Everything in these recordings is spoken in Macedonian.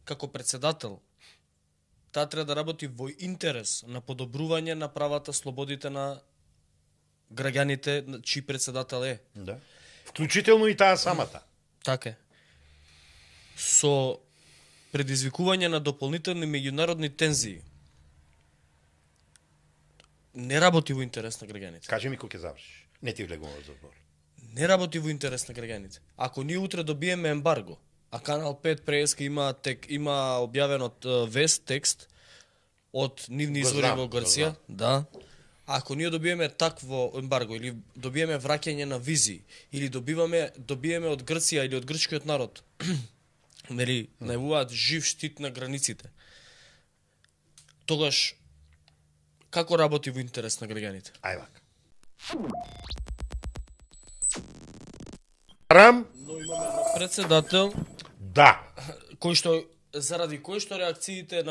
како председател, таа треба да работи во интерес на подобрување на правата, слободите на граѓаните, чиј председател е. Да. Вклучително и таа самата. Така е. Со предизвикување на дополнителни меѓународни тензии, не работи во интерес на граѓаните. Кажи ми кој ќе завршиш. Не ти влегувам во збор. Не работи во интерес на граѓаните. Ако ние утре добиеме ембарго, а Канал 5 преска има објавен од вест текст од нивни извори во Грција, да. Ако ние добиеме такво ембарго или добиеме враќање на визи или добиеме од Грција или од грчкиот народ, нели, најавуваат жив штит на границите. Тогаш како работи во интерес на граѓаните? Ај вака. Рам? Председател, Да. заради кој што реакциите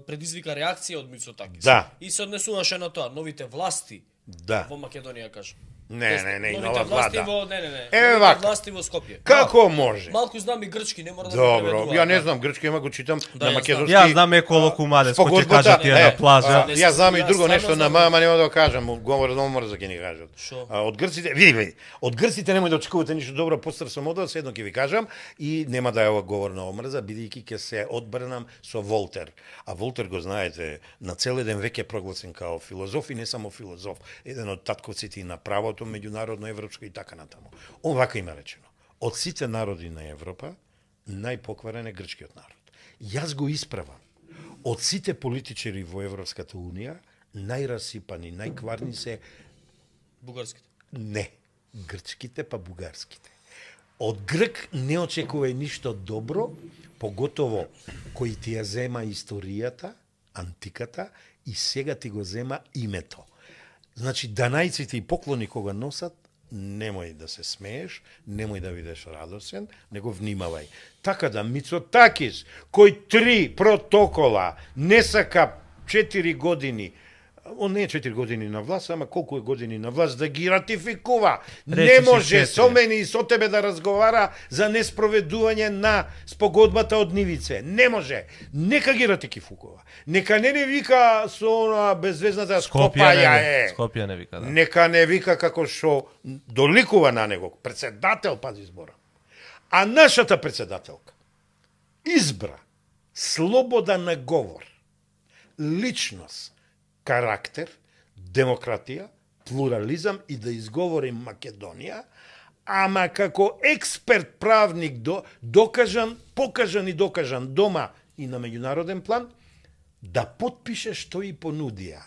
предизвика реакција од Мицотакис. Да. И се однесуваше на тоа, новите власти Да. во Македонија, кажам. Не, Новите нова власти влада. новите вака. власти во Скопје. Како може? Малку знам и грчки, не мора да Добро, ја не знам грчки, ама го читам Да, на ја македонски. Ја знам Еколо Кумадес, кој ќе кажа тие на плажа. Ја знам и друго Јас нешто стварно на знам. мама, нема да го кажам, говор да мора да ќе ни кажат. Шо? Од грците, види, од грците немој да очекувате ништо добро, постар сам одел, седно ќе ви кажам и нема да е ова говор на омрза, бидејќи ќе се одбрнам со Волтер. А Волтер го знаете, на цел еден век е прогласен као филозоф и не само филозоф, еден од татковците и на правото меѓународно, европско и така натаму. Он вака има речено: од сите народи на Европа, најпокварен е грчкиот народ. Јас го исправам. Од сите политичари во Европската Унија, најрасипани, најкварни се Бугарските. не, грчките па бугарските. Од грк не очекувај ништо добро, поготово кој ти ја зема историјата, антиката и сега ти го зема името. Значи, данајците и поклони кога носат, немој да се смееш, немој да бидеш радосен, него внимавај. Така да Мицотакис, кој 3 протокола не сака 4 години, он не е 4 години на власт, ама колку е години на власт да ги ратификува. Не може со мене и со тебе да разговара за неспроведување на спогодбата од Нивице. Не може. Нека ги ратификува. Нека не вика со она безвезната Скопје е. Скопје не вика, да. Нека не вика како што доликува на него. Председател, пази збора. А нашата председателка избра слобода на говор, личност, карактер, демократија, плурализам и да изговори Македонија, ама како експерт правник докажан, покажан и докажан дома и на меѓународен план, да подпише што и понудија.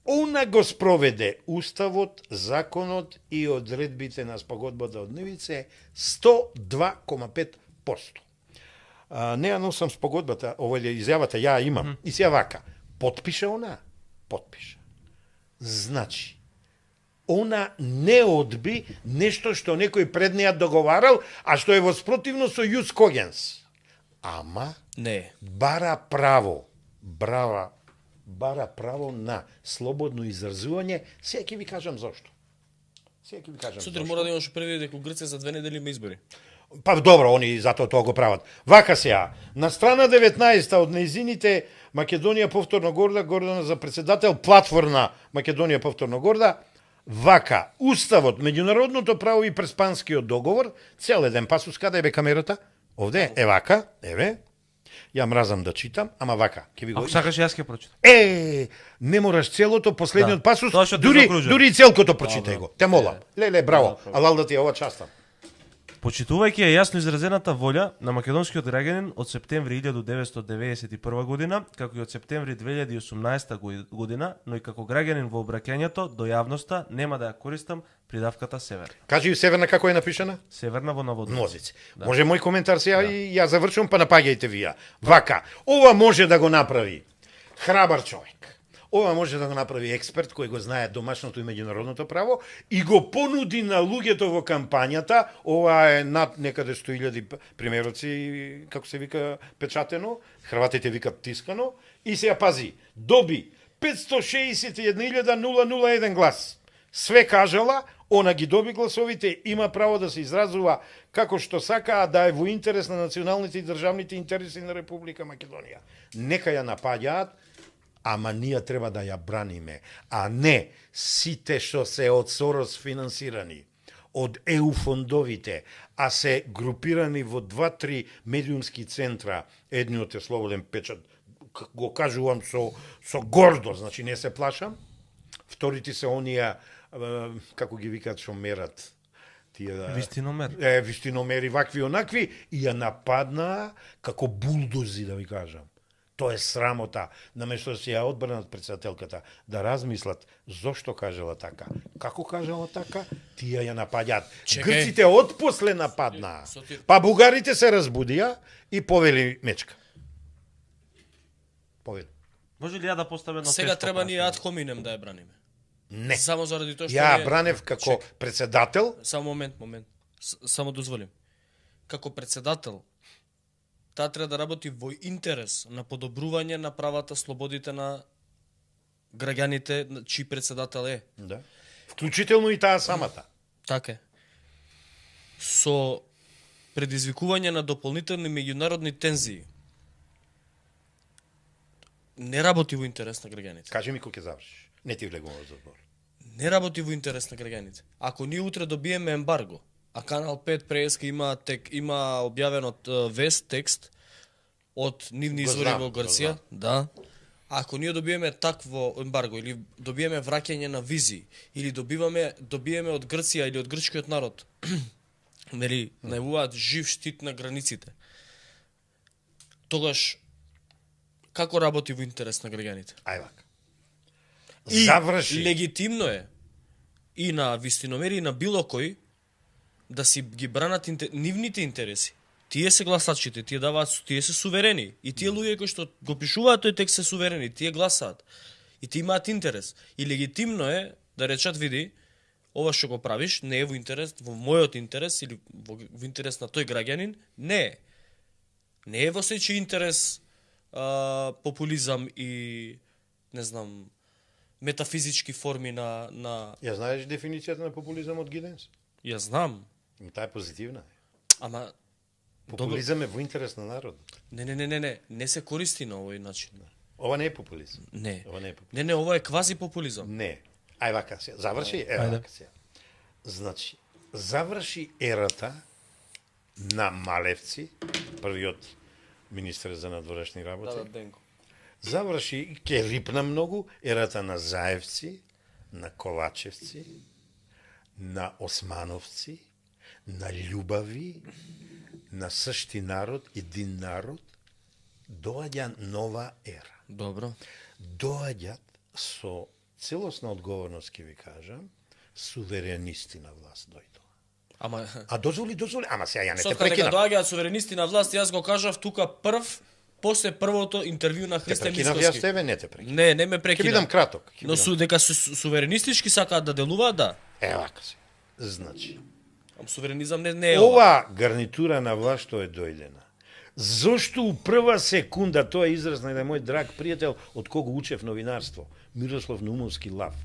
Она го спроведе уставот, законот и одредбите на спогодбата од Нивице 102,5%. Не ја носам спогодбата, ова е изјавата, ја имам. И сега вака, подпише она, подпише. Значи, она не одби нешто што некој пред неја договарал, а што е воспротивно со Јус Когенс. Ама Не. бара право на слободно изразување, сега ќе ви кажам зошто. Сутре мора да имаш први дека у Грција за 2 недели има избори. Па добро, они затоа тоа го прават. Вака сега, на страна 19 од нејзините Македонија повторно горда, Гордана за председател, платформа Македонија повторно горда, вака, уставот, меѓународното право и преспанскиот договор, цел еден пасус, каде е бе камерата? Овде, е вака, еве. Ја мразам да читам, ама вака, ќе ви го. Ако сакаш јас ќе прочитам. Не мораш целото, последниот Да. пасус, Тоа што ти дури закружува. дури и целкото прочитај Добро. го. Те молам. Леле, браво. Алал да ти е ова частам. Почитувајќи ја јасно изразената волја на македонскиот граѓанин од септември 1991 година, како и од септември 2018 година, но и како граѓанин во обраќањето до јавноста, нема да ја користам придавката Север. Кажи Северна како е напишана? Северна во наводници. Мозици. Може мој коментар сега и ја завршувам, па напаѓајте вие. Вака, ова може да го направи храбар човек. Ова може да го направи експерт кој го знае домашното и меѓународното право и го понуди на луѓето во кампањата. Ова е над некаде 100.000 примероци, како се вика, печатено, хрватите викат тискано, и сега пази, доби 561.001 глас. све кажала, она ги доби гласовите, има право да се изразува како што сака, а да е во интерес на националните и државните интереси на Република Македонија. Нека ја напаѓаат, ама ние треба да ја браниме, а не сите што се од Сорос финансирани, од ЕУ фондовите, а се групирани во 2-3 медиумски центра, едниот е Слободен печат, го кажувам со гордост, значи не се плашам, вторите се оние, како ги викаат, што мерат, тие Вистиномер. вистиномери, вакви онакви, и ја нападнаа како булдози, да ви кажам. Тоа е срамота. Наместо да се ја одбранат председателката, да размислат зошто кажала така. Како кажала така, тие ја напаѓаат. Грците отпосле нападнаа. Па бугарите се разбудија и повели мечка. Повели. Може ли ја да поставам едно Сега тешко треба ние прашање? ад хоминем да ја браниме. Не. Само заради тоа што Ја ние- бранев како председател. Само момент. Само дозволим. Како председател, таа треба да работи во интерес на подобрување на правата, слободите на граѓаните, чиј председател е. Да. Вклучително и таа самата. Така е. Со предизвикување на дополнителни меѓународни тензии, не работи во интерес на граѓаните. Кажи ми кога ќе завршиш. Не ти влегувам во збор. Не работи во интерес на граѓаните. Ако ние утре добиеме ембарго, а Канал 5 преска има објавен вест текст од нивни Го извори знам, во го Грција, да. Ако ние добиеме такво ембарго или добиеме враќање на визи или добиеме од Грција или од грчкиот народ, нели, најавуваат жив штит на границите. Тогаш како работи во интерес на граѓаните? Ај вака. И Заврши. легитимно е и на вистиномери и на било кој да си ги бранат нивните интереси. Тие се гласачите, тие се суверени. И тие луѓе кои што го пишуваат тој текст се суверени, тие гласаат. И тие имаат интерес. И легитимно е да речат, види, ова што го правиш не е во интерес, во мојот интерес или во интерес на тој граѓанин, не е. Не е во сечи интерес популизам и, не знам, метафизички форми на... Ја знаеш дефиницијата на популизам од Гиденс? Ја знам, Таа е позитивна. ама... Популизам е во интерес на народот. Не се користи на овој начин. Ова не е популизам. Не. Ова не е популизам. Не, ова е квази популизам. Не. Ај вака се. Заврши вака се. Значи, заврши ерата на Малевци, првиот министер за надворешни работи. Денко. Заврши, ке рипна многу, ерата на Заевци, на Ковачевци, на Османовци, на Љубави, на сшти народ, един народ, доаѓа нова ера. Добро. Доаѓат со целосна одговорност, ќе ви кажам, суверенисти на власт дојдоа. Ама... А дозволи, ама сега ја не те Сотка дека прекинам. доаѓаат суверенисти на власт, јас го кажав тука после првото интервју на Те Христе прекинав јас Мицкоски. тебе, не те прекинав. Не ме Ќе прекина. бидам краток. Но дека суверенистички сакаат да делуваат, да. Вака се. Значи, Ам суверенизам не е ова. ова гарнитура на власт што е дојдена. Зошто у прва секунда, тоа е израз на еден мој драг пријател од кого учев новинарство, Мирослав Наумовски Лав.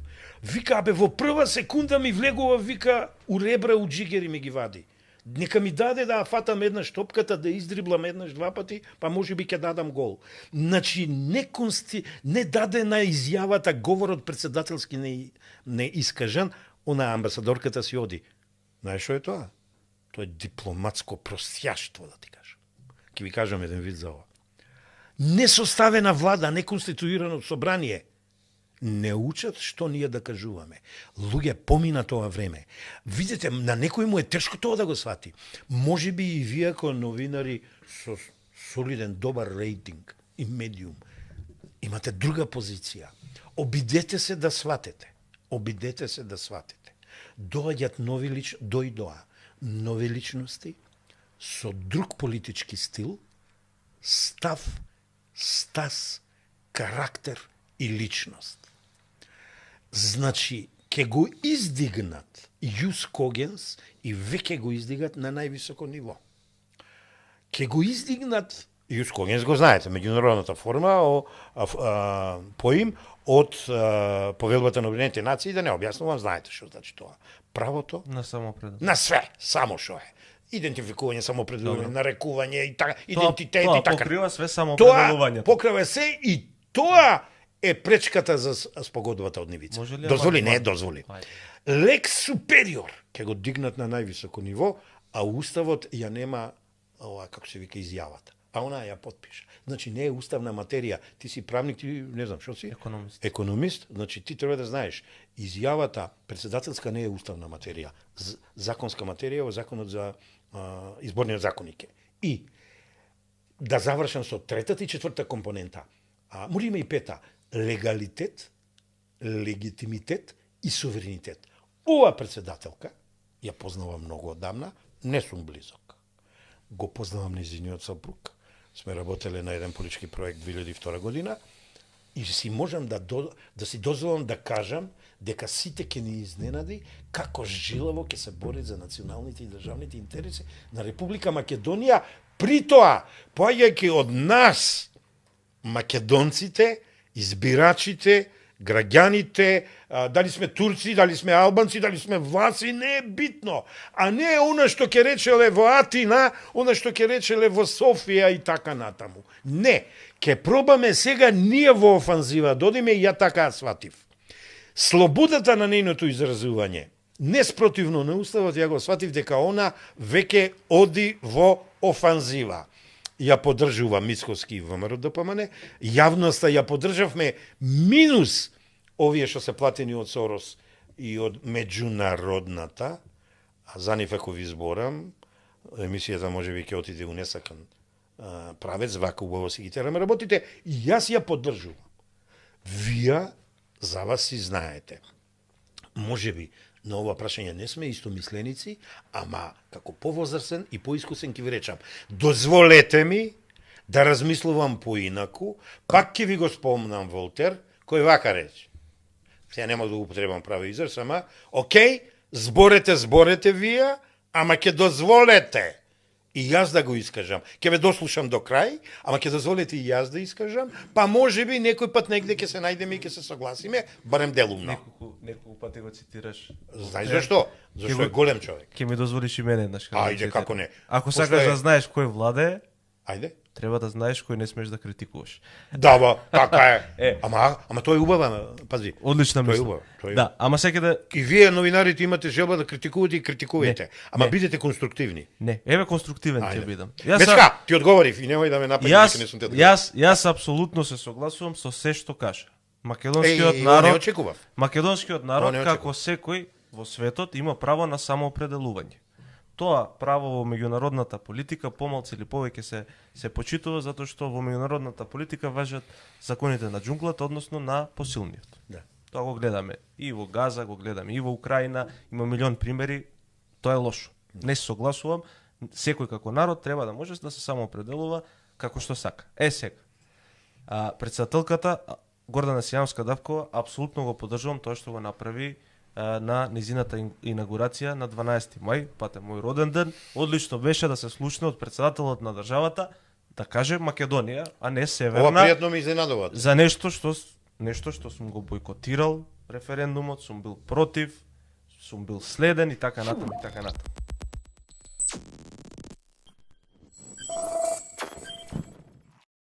Вика, абе, во прва секунда ми влегува, вика, у ребра, у джигери ми ги вади. Нека ми даде да фатам еднаш топката, да издриблам еднаш два пати, па може би ќе дадам гол. Значи, не дадена изјавата, говорот председателски не искажан, она амбасадорката си оди. Знаеш што е тоа? Тоа е дипломатско простјаштво, да ти кажам. Ќе ви кажам еден вид за ова. Несоставена влада, неконституирано собрание, не учат што ние да кажуваме. Луѓе, помина тоа време. Видите, на некој му е тешко тоа да го свати. Може би и вие како новинари со солиден, добар рейтинг и медиум, имате друга позиција. Обидете се да сватете. Обидете се да сватете. Доаѓаат дојдоа нови личности со друг политички стил, став, стас, карактер и личност. Значи, ке го издигнат Јус Когенс и веќе го издигат на највисоко ниво. Ке го издигнат Јус Когенс го знаете, меѓународната форма поим од Повелбата на Обединетите нации, да не објаснувам, знаете што значи тоа. Правото На самоопределување. на све, само што е. Идентификување, самоопределување, нарекување и така, идентитет и Тоа така. покрива све Тоа самоопределувањето. покрива се и тоа е пречката за спогодбата од Нивица. Може ли Дозволи, амандман? не дозволи. Ајде. Лекс супериор ќе го дигнат на највисоко ниво, а уставот ја нема ова како се вика изјавата. А она ја потпиша. Значи не е уставна материја. Ти си правник, ти не знам што си? Економист. Економист, значи ти треба да знаеш, изјавата председателска не е уставна материја. Законска материја во законот за изборниот законник е. И да завршам со третата и четврта компонента. Може има и пета. Легалитет, легитимитет и суверенитет. Ова председателка, ја познавам многу одамна, не сум близок. Го познавам нејзиниот сопруг. Сме работеле на еден политички проект 2002 година и си можам да си дозволам да кажам дека сите ќе ни изненади како жилаво ќе се бори за националните и државните интереси на Република Македонија, при тоа поаѓајќи од нас македонците, избирачите, граѓаните, дали сме турци, дали сме албанци, дали сме власи, не е битно. А не е она што ќе речеле во Атина, она што ќе речеле во Софија и така натаму. Не, ќе пробаме сега ние во офанзива, додиме и ја така сватив. Слободата на нейното изразување, неспротивно на уставот, ја го сватив дека она веќе оди во офанзива. Ја поддржува Мицкоски и ВМРО ДПМН, јавноста ја поддржавме минус овие што се платени од Сорос и од меѓународната, а за нив ако ви зборам, емисијата можеби ќе отиде у несакан правец, вака убаво си ги тераме работите, и јас ја поддржувам. Вие за вас си знаете. Можеби на ова прашање не сме истомисленици, ама како повозрасен и поискусен ќе ви речам, дозволете ми да размислувам поинаку, пак ќе ви го спомнам Волтер, кој вака рече. Сега нема да употребам прави израз, ама, окей, зборете вие, ама ќе дозволете и јас да го искажам. Ќе ве дослушам до крај, ама ќе дозволите и јас да искажам, па можеби некој пат негде ќе се најдеме и ќе се согласиме, барем делумно. Неколку пати го цитираш. Знаеш зашто? Зашто е голем човек. Ќе ми дозволиш и мене еднаш. Ајде, како не. Ако Пошто сакаш е- да знаеш кој владее, Ајде. треба да знаеш кој не смеш да критикуваш. Да, ба, така е. Е. Ама тоа е убава, пази. Одлична Тоа е мисла. убаво. Тоа е Да, ама сега да И вие новинарите имате желба да критикувате и критикувате. Ама не. бидете конструктивни. не, еве конструктивен ќе Ајде. бидам. Мечка, ти одговорив и немој да ме нападиш дека не сум те одговорив. Јас апсолутно се согласувам со се што кажа. Македонскиот Ова не народ, очекував. македонскиот Ова народ не како секој во светот има право на самоопределување. Тоа право во меѓународната политика помалку или повеќе се почитува затоа што во меѓународната политика важат законите на џунглата, односно на посилниот. Да. Тоа го гледаме и во Газа, го гледаме и во Украина, има милион примери, тоа е лошо. Не се согласувам, секој како народ треба да може да се самоопределува како што сака. Сега, председателката Гордана Сијамска-Давкова апсолутно го поддржувам тоа што го направи на незината инаугурација на 12 мај, пат е мој роден ден. Одлично беше да се слушне од председателот на државата да каже Македонија, а не Ова Северна, пријатно ми изненадува. за нешто што сум го бойкотирал референдумот, сум бил против, сум бил следен и така натаму и така натаму.